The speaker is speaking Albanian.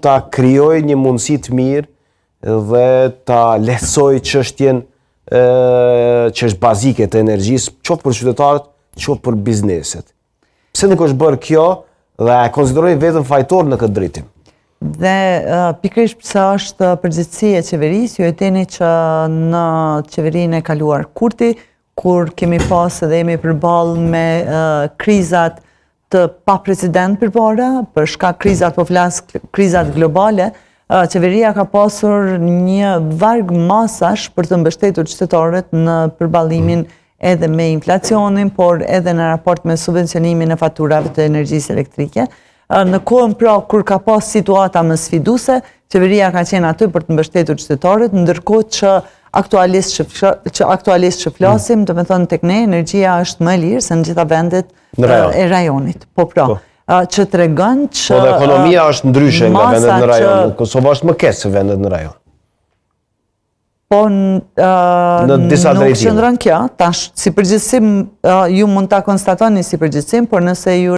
ta krijoj një mundësi të mirë dhe ta lehtësoj çështjen që është bazike të energjisë, qoftë për qytetarët, qoftë për bizneset. Pse nuk është bërë kjo dhe e konsideroj vetëm fajtor në këtë drejtim? Dhe pikërisht pse është përgjegjësi e qeverisë, ju e dini që në qeverinë e kaluar Kurti, kur kemi pas edhe jemi përballë me krizat të pa precedent përpara, për shkak krizat, po flas krizat globale, qeveria ka pasur një varg masash për të mbështetur qytetarët në përballimin edhe me inflacionin, por edhe në raport me subvencionimin e faturave të energjisë elektrike. Në kohën pra kur ka pas situata më sfiduese, qeveria ka qenë aty për të mbështetur qytetarët, ndërkohë që aktualisht që flasim, do të thënë tek ne energjia është më e lirë se në gjitha vendet e rajonit. Po pra, që tregon që po dhe ekonomia është ndryshe nga vendet në rajon. Kosova është më keq se vendet në rajon. Po në disa drejtime. Nuk qëndron kjo, tash si përgjithësim ju mund ta konstatoni si përgjithësim, por nëse ju